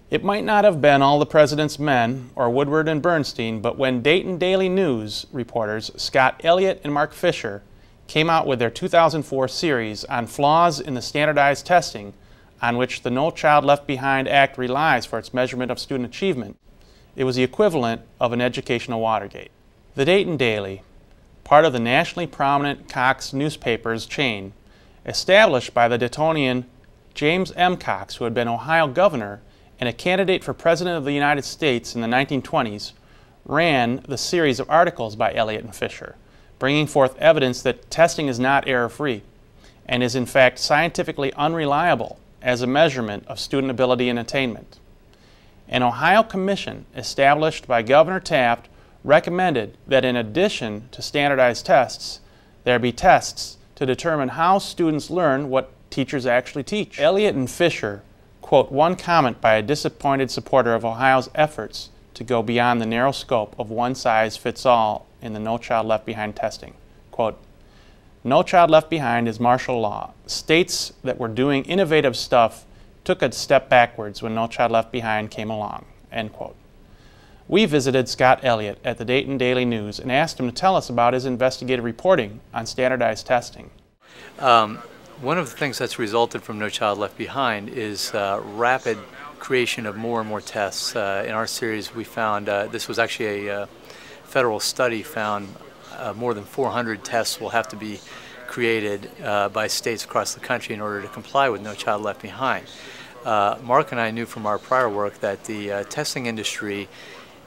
It might not have been All the President's Men or Woodward and Bernstein, but when Dayton Daily News reporters Scott Elliott and Mark Fisher came out with their 2004 series on flaws in the standardized testing on which the No Child Left Behind Act relies for its measurement of student achievement, it was the equivalent of an educational Watergate. The Dayton Daily, part of the nationally prominent Cox newspapers chain, established by the Daytonian James M. Cox, who had been Ohio governor and a candidate for President of the United States in the 1920s, ran the series of articles by Elliott and Fisher, bringing forth evidence that testing is not error-free and is in fact scientifically unreliable as a measurement of student ability and attainment. An Ohio commission established by Governor Taft recommended that in addition to standardized tests, there be tests to determine how students learn what teachers actually teach. Elliott and Fisher quote one comment by a disappointed supporter of Ohio's efforts to go beyond the narrow scope of one-size-fits-all in the No Child Left Behind testing. Quote, "No Child Left Behind is martial law. States that were doing innovative stuff took a step backwards when No Child Left Behind came along." End quote. We visited Scott Elliott at the Dayton Daily News and asked him to tell us about his investigative reporting on standardized testing. One of the things that's resulted from No Child Left Behind is rapid creation of more and more tests. In our series we found, this was actually a federal study, found more than 400 tests will have to be created by states across the country in order to comply with No Child Left Behind. Mark and I knew from our prior work that the testing industry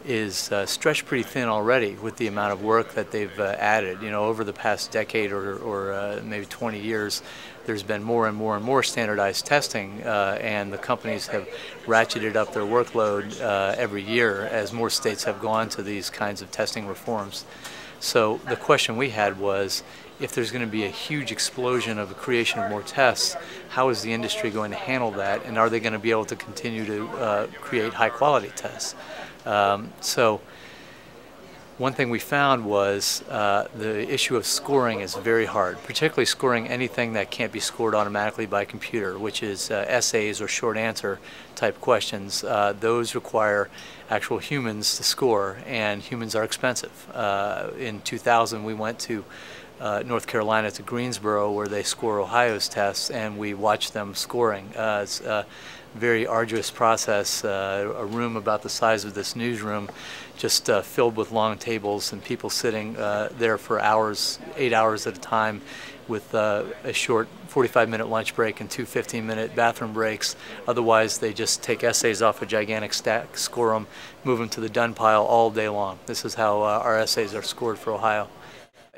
is stretched pretty thin already with the amount of work that they've added. You know, over the past decade or maybe 20 years, there's been more and more and more standardized testing, and the companies have ratcheted up their workload every year as more states have gone to these kinds of testing reforms. So the question we had was, if there's going to be a huge explosion of the creation of more tests, how is the industry going to handle that, and are they going to be able to continue to create high-quality tests? So one thing we found was the issue of scoring is very hard, particularly scoring anything that can't be scored automatically by computer, which is essays or short answer type questions. Those require actual humans to score, and humans are expensive. In 2000 we went to North Carolina to Greensboro, where they score Ohio's tests, and we watched them scoring. It's a very arduous process, a room about the size of this newsroom, just filled with long tables and people sitting there for hours, 8 hours at a time, with a short 45-minute lunch break and two 15-minute bathroom breaks. Otherwise, they just take essays off a gigantic stack, score them, move them to the done pile all day long. This is how our essays are scored for Ohio.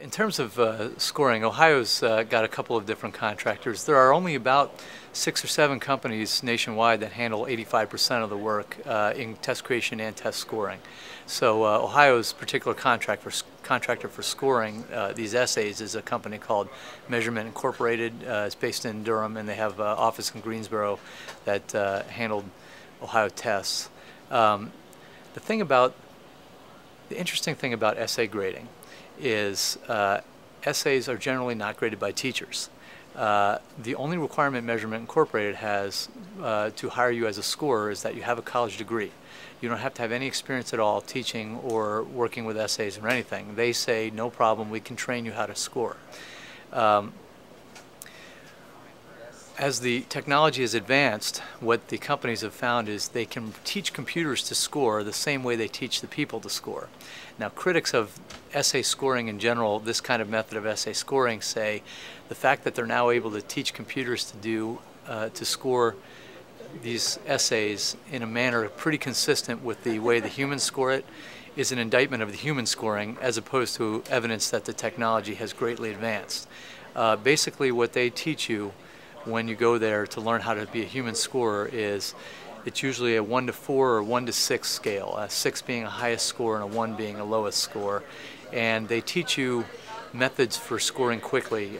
In terms of scoring, Ohio's got a couple of different contractors. There are only about 6 or 7 companies nationwide that handle 85% of the work in test creation and test scoring. So Ohio's particular contractor for scoring these essays is a company called Measurement Incorporated. It's based in Durham, and they have an office in Greensboro that handled Ohio tests. The interesting thing about essay grading is essays are generally not graded by teachers. The only requirement Measurement Incorporated has to hire you as a scorer is that you have a college degree. You don't have to have any experience at all teaching or working with essays or anything. They say, no problem, we can train you how to score. As the technology has advanced, what the companies have found is they can teach computers to score the same way they teach the people to score. Now, critics of essay scoring in general, this kind of method of essay scoring, say the fact that they're now able to teach computers to score these essays in a manner pretty consistent with the way the humans score it is an indictment of the human scoring, as opposed to evidence that the technology has greatly advanced. Basically, what they teach you when you go there to learn how to be a human scorer is it's usually a 1 to 4 or 1 to 6 scale, a 6 being a highest score and a 1 being a lowest score. And they teach you methods for scoring quickly.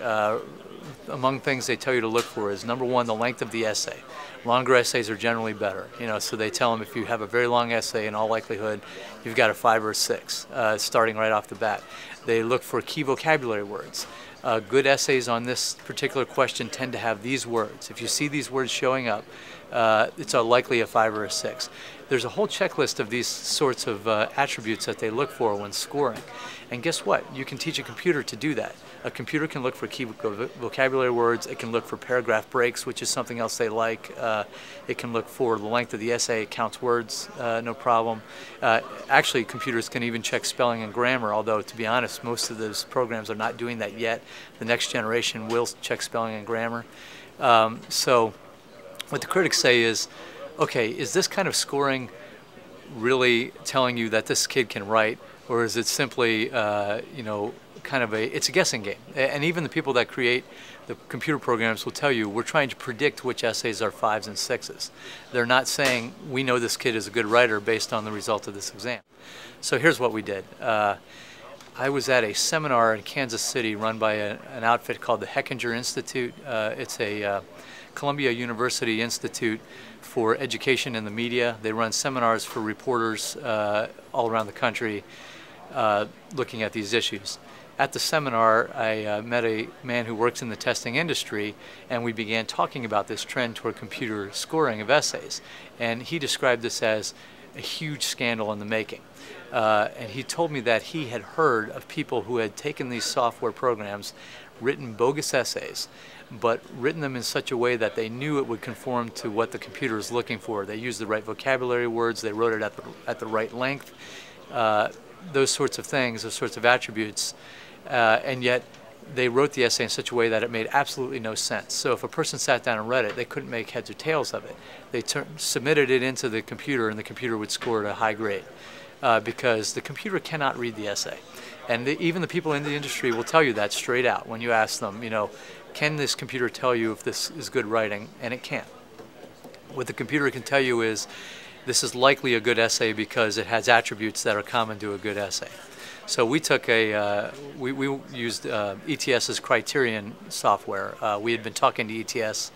Among things they tell you to look for is, number 1, the length of the essay. Longer essays are generally better, so they tell them if you have a very long essay, in all likelihood, you've got a 5 or a 6, starting right off the bat. They look for key vocabulary words. Good essays on this particular question tend to have these words. If you see these words showing up, it's likely a 5 or a 6. There's a whole checklist of these sorts of attributes that they look for when scoring. And guess what? You can teach a computer to do that. A computer can look for key vocabulary words. It can look for paragraph breaks, which is something else they like. It can look for the length of the essay. It counts words, no problem. Actually, computers can even check spelling and grammar, although, to be honest, most of those programs are not doing that yet. The next generation will check spelling and grammar. So what the critics say is, okay, is this kind of scoring really telling you that this kid can write, or is it simply, you know, kind of it's a guessing game? And even the people that create the computer programs will tell you, we're trying to predict which essays are 5s and 6s. They're not saying, we know this kid is a good writer based on the result of this exam. So here's what we did. I was at a seminar in Kansas City run by an outfit called the Hechinger Institute. It's a Columbia University Institute for Education in the Media. They run seminars for reporters all around the country looking at these issues. At the seminar, I met a man who works in the testing industry, and we began talking about this trend toward computer scoring of essays. And he described this as a huge scandal in the making. And he told me that he had heard of people who had taken these software programs, written bogus essays, but written them in such a way that they knew it would conform to what the computer is looking for. They used the right vocabulary words, they wrote it at the right length, those sorts of things, those sorts of attributes, and yet they wrote the essay in such a way that it made absolutely no sense. So if a person sat down and read it, they couldn't make heads or tails of it. They submitted it into the computer, and the computer would score at a high grade. Because the computer cannot read the essay. And even the people in the industry will tell you that straight out when you ask them, you know, can this computer tell you if this is good writing? And it can't. What the computer can tell you is this is likely a good essay because it has attributes that are common to a good essay. So we took we used ETS's Criterion software. We had been talking to ETS,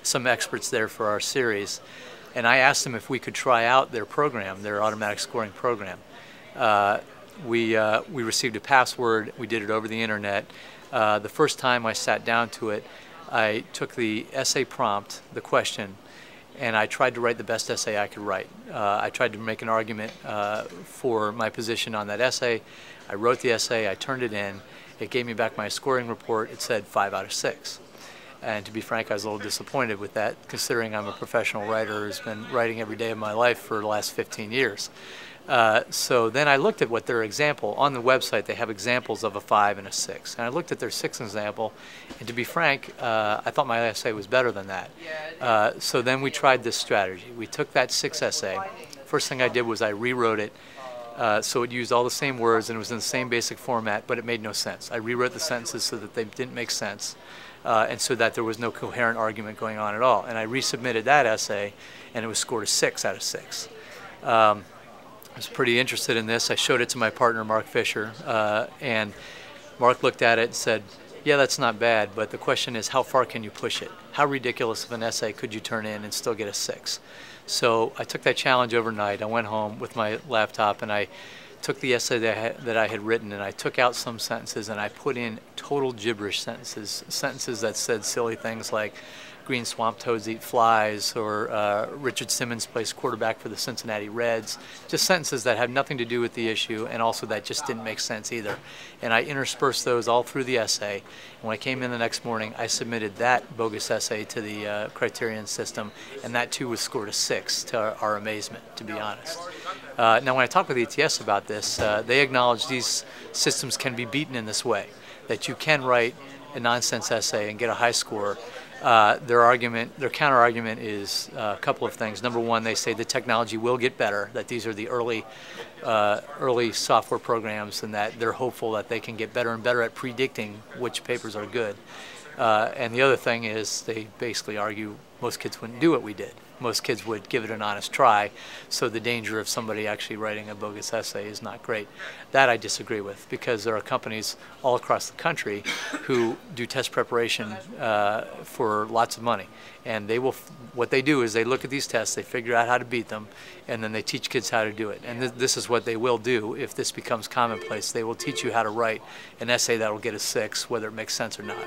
some experts there for our series, and I asked them if we could try out their program, their automatic scoring program. We received a password. We did it over the internet. The first time I sat down to it, I took the essay prompt, the question, and I tried to write the best essay I could write. I tried to make an argument for my position on that essay. I wrote the essay. I turned it in. It gave me back my scoring report. It said 5 out of 6. And to be frank, I was a little disappointed with that, considering I'm a professional writer who's been writing every day of my life for the last 15 years. So then I looked at what their example, on the website they have examples of a 5 and a 6. And I looked at their 6 example, and to be frank, I thought my essay was better than that. So then we tried this strategy. We took that 6 essay. First thing I did was I rewrote it. So it used all the same words and it was in the same basic format, but it made no sense. I rewrote the sentences so that they didn't make sense. And so that there was no coherent argument going on at all. And I resubmitted that essay, and it was scored a 6 out of 6. I was pretty interested in this. I showed it to my partner, Mark Fisher, and Mark looked at it and said, yeah, that's not bad, but the question is, how far can you push it? How ridiculous of an essay could you turn in and still get a 6? So I took that challenge overnight. I went home with my laptop, and I took the essay that I had written, and I took out some sentences and I put in total gibberish sentences that said silly things like green swamp toads eat flies, or Richard Simmons plays quarterback for the Cincinnati Reds. Just sentences that had nothing to do with the issue, and also that just didn't make sense either. And I interspersed those all through the essay. And when I came in the next morning, I submitted that bogus essay to the Criterion system, and that too was scored a 6 to our amazement, to be honest. Now when I talked with ETS about this, they acknowledge these systems can be beaten in this way, that you can write a nonsense essay and get a high score. Their counter-argument is a couple of things. Number one, they say the technology will get better, that these are the early software programs, and that they're hopeful that they can get better and better at predicting which papers are good. And the other thing is they basically argue most kids wouldn't do what we did. Most kids would give it an honest try, so the danger of somebody actually writing a bogus essay is not great. That I disagree with, because there are companies all across the country who do test preparation for lots of money. And they will, what they do is they look at these tests, they figure out how to beat them, and then they teach kids how to do it. And this is what they will do if this becomes commonplace. They will teach you how to write an essay that will get a 6, whether it makes sense or not.